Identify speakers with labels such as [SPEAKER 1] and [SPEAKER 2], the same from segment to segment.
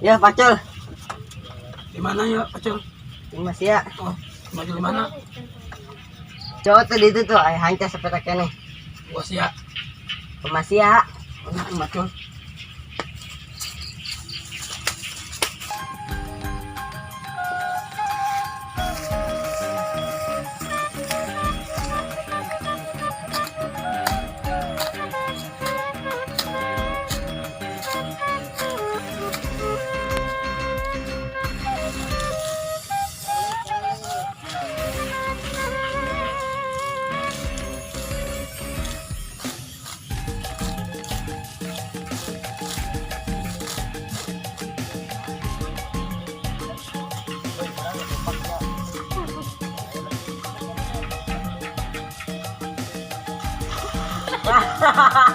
[SPEAKER 1] Ya, Pacul.
[SPEAKER 2] Di mana ya, Pacul?
[SPEAKER 1] Ini masih ya.
[SPEAKER 2] Oh, maju di mana?
[SPEAKER 1] Coba tuh di itu tuh, ay hancur sepetanya nih.
[SPEAKER 2] Bos ya.
[SPEAKER 1] Masih ya.
[SPEAKER 2] Mana Pacul?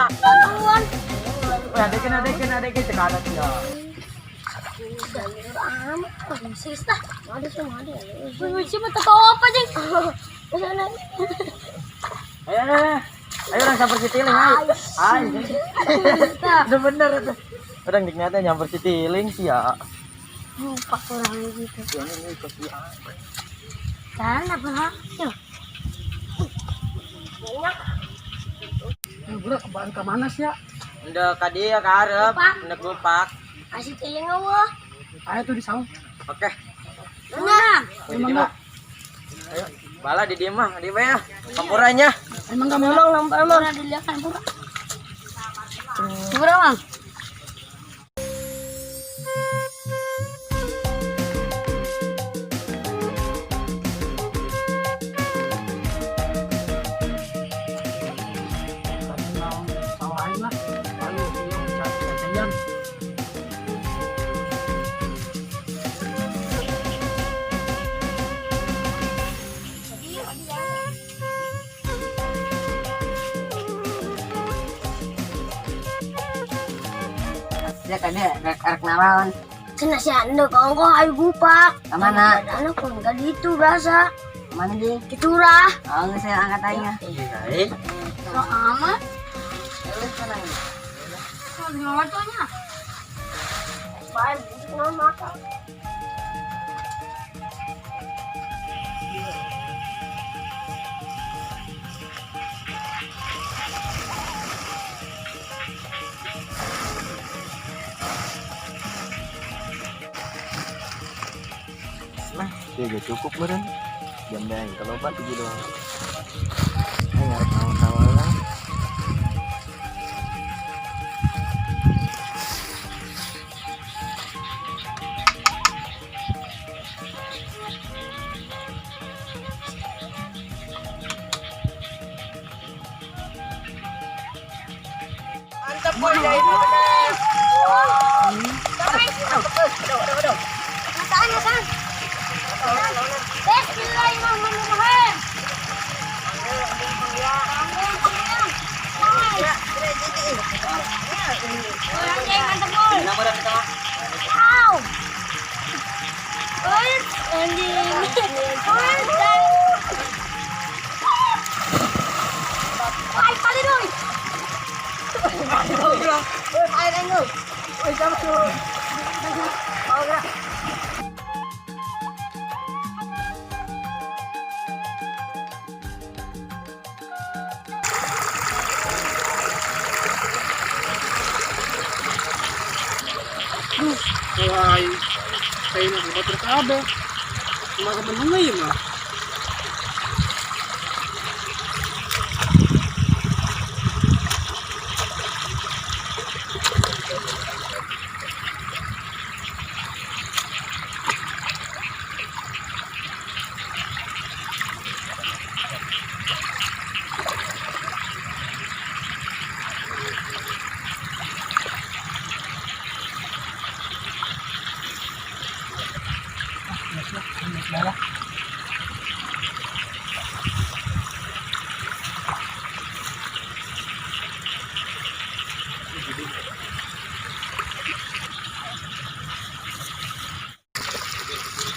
[SPEAKER 3] Bantuan.
[SPEAKER 1] Adekin sekarat ya.
[SPEAKER 3] Amat, sista. Ada semua ada. Siapa tahu apa sih? Sana.
[SPEAKER 1] Ayo orang samper citiling, ay. Bener itu. Orang diknyata nyamper citiling sih ya.
[SPEAKER 3] Pak orang gitu.
[SPEAKER 1] Ini kasihan.
[SPEAKER 3] Sana apa? Yuk. Banyak.
[SPEAKER 2] Bro, kebaan ke mana sih ya?
[SPEAKER 1] Udah ka dia ka arep,
[SPEAKER 3] Lupak.
[SPEAKER 1] udah lupak.
[SPEAKER 3] Kasih teling awak.
[SPEAKER 2] Ayo tuh di saung.
[SPEAKER 1] Oke.
[SPEAKER 3] Mana?
[SPEAKER 2] Emang enggak?
[SPEAKER 1] Ayo, bala di dia mah, di ya. Kampurannya.
[SPEAKER 2] Emang enggak mau?
[SPEAKER 3] Emang dilihat kan pura. Pura bang.
[SPEAKER 2] Sawain lah. Lalu yang cari cacayan.
[SPEAKER 1] Ya kan dia rek naon.
[SPEAKER 3] Cina si ando kau ayo bupak.
[SPEAKER 1] Kemana?
[SPEAKER 3] Anak pun enggak gitu biasa.
[SPEAKER 1] Kemana di?
[SPEAKER 3] Dicurah.
[SPEAKER 1] Oh, nggak saya angkat aja. Iya.
[SPEAKER 3] So amat.
[SPEAKER 1] Tenang.
[SPEAKER 3] Dengan wajahnya. Baik, dengan mata.
[SPEAKER 1] Nah, dia cukup meren. Jam deng kalau obat tujuh doang. Ayo ngarep awal-awal lah. Mantap boy, dari itu benar.
[SPEAKER 3] Nasaan? Bismillahirrahmanirrahim.
[SPEAKER 2] Wah, kayak ini obat terkabe. Cuma kebenungan ya mah.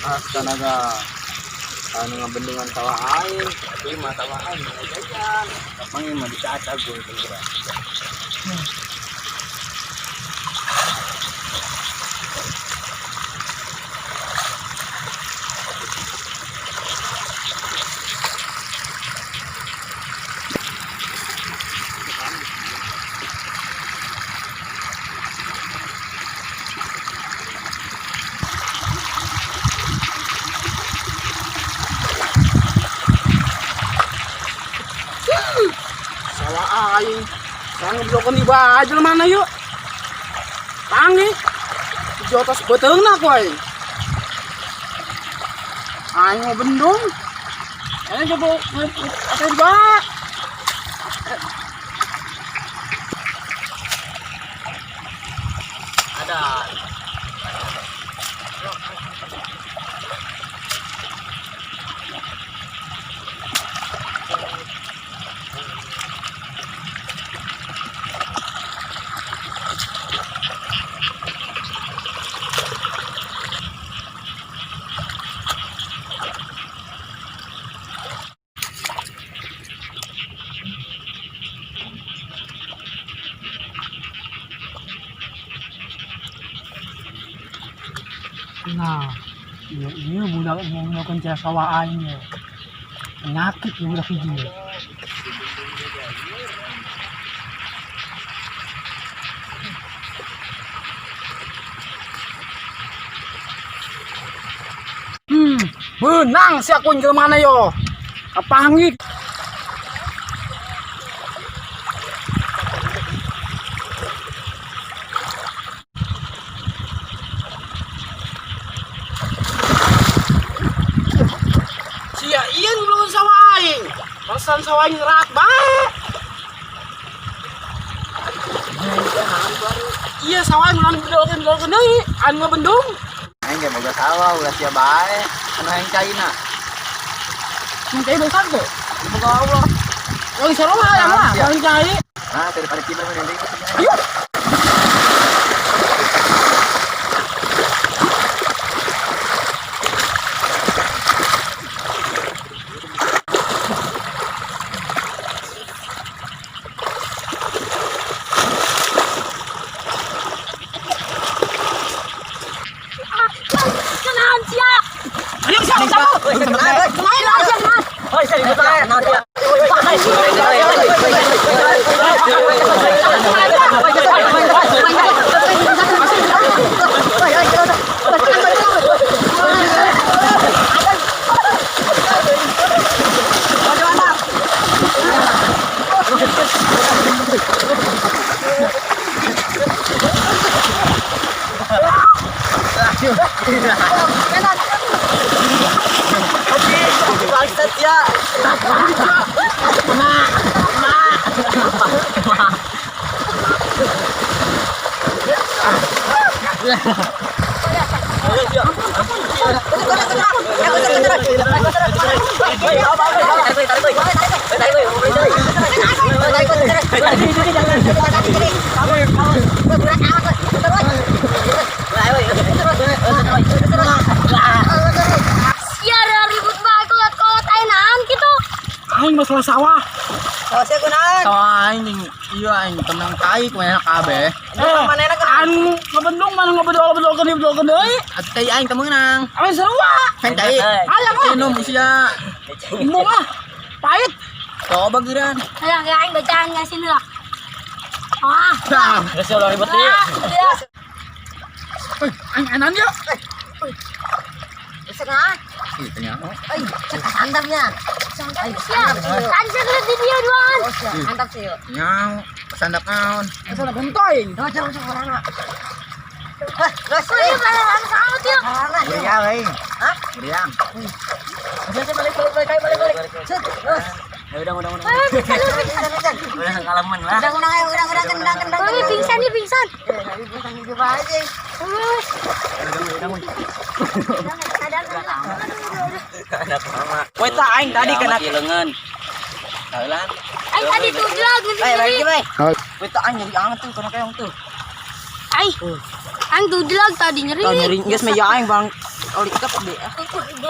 [SPEAKER 1] Astaga, anu ngabendungan sawah air, tapi mah sawah air mau jajan. Kapan mah dicaca gue itu.
[SPEAKER 2] aing. Sang blokan di baju mana yuk? Tangi. Di atas beteungna ku aing. Aing mau bendung. Aing coba ate di bawah.
[SPEAKER 1] Ada.
[SPEAKER 2] Nah, iya budak mau melakukan cara sawaannya. Penyakit ya budak hiji. Benang si akun ke mana yo? Kapangit. Sia ieu belum sawaing. Bangsaan sawaing rak bae. Iya sawaing ulah bedokeun deui, anu ngabendung.
[SPEAKER 1] Aing ge boga sawah ulah sia bae. Anu hayang caina.
[SPEAKER 2] Mencai dosa tuh. Semoga Allah. Oh, insya Allah ya mah. Paling cai.
[SPEAKER 1] Nah, daripada kita mending.
[SPEAKER 2] Ayo.
[SPEAKER 3] Kenalan sia.
[SPEAKER 2] Ayo siapa kamu?
[SPEAKER 3] Kemain aja mas.
[SPEAKER 1] Hoi, sari betul. Nah, dia. Bangsat ya.
[SPEAKER 3] Sia ribut banget kalau tainan gitu.
[SPEAKER 2] Aing masalah sawah.
[SPEAKER 1] Saya kunaon? Aing iya aing tenang kai ku enak kabeh.
[SPEAKER 2] Manehna kan anu ngabendung mana ngabedol-bedolkeun deui.
[SPEAKER 1] Atuh teh aing teu meunang.
[SPEAKER 2] Awe sarua.
[SPEAKER 1] Pen teh.
[SPEAKER 2] Aya mah.
[SPEAKER 1] Minum sia.
[SPEAKER 2] Imbung ah. Pahit.
[SPEAKER 1] Coba giran.
[SPEAKER 3] Ayo aing bacaan ngasih lah. Ah.
[SPEAKER 1] Geus ulah ribet ieu.
[SPEAKER 2] Aing anan yuk.
[SPEAKER 3] Setengah.
[SPEAKER 1] Kitu nya.
[SPEAKER 3] Santapnya. Siap. Tadi saya lihat di dia doang. Mantap sih yuk.
[SPEAKER 1] Nyau, sandap naon?
[SPEAKER 2] Masalah gentoing.
[SPEAKER 3] Jangan orang. Gas. Oh iya beneran sama dia.
[SPEAKER 1] Meriang euy.
[SPEAKER 3] Hah?
[SPEAKER 1] Meriang.
[SPEAKER 3] Balik. Set. Terus.
[SPEAKER 1] Ya udah.
[SPEAKER 3] Pingsan.
[SPEAKER 1] Udah ngalaman lah.
[SPEAKER 3] Udah kendang. Oh, ini pingsan.
[SPEAKER 1] Pingsan juga aja.
[SPEAKER 3] Terus.
[SPEAKER 1] Anak mama.
[SPEAKER 2] Kowe tak aing tadi kena
[SPEAKER 1] lengan. Thailand.
[SPEAKER 3] Aing tadi tuh jelas
[SPEAKER 1] Balik,
[SPEAKER 3] ngeri.
[SPEAKER 1] Kowe tak aing nyeri anget tuh kana keong tuh.
[SPEAKER 3] Aing tuh jelas tadi nyeri.
[SPEAKER 1] Tah nyeri geus meja aing Bang. Oli kep deh.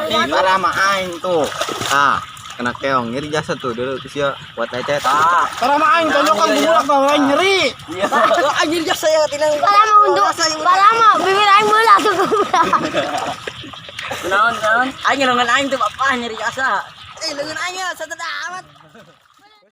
[SPEAKER 1] Ini parah mah aing tuh. Ah, kena keong nyeri jasa tuh dulu terus ya buat lecet. Ah.
[SPEAKER 2] Karena mah aing tonjokan gulak bae aing nyeri.
[SPEAKER 1] Iya. Anjir jasa ya tinang.
[SPEAKER 3] Balama untuk balama bibir aing beula tuh.
[SPEAKER 1] Naon. Aing lengan aing tuh apa nyeri jasa. Lengan aing ya sateda amat.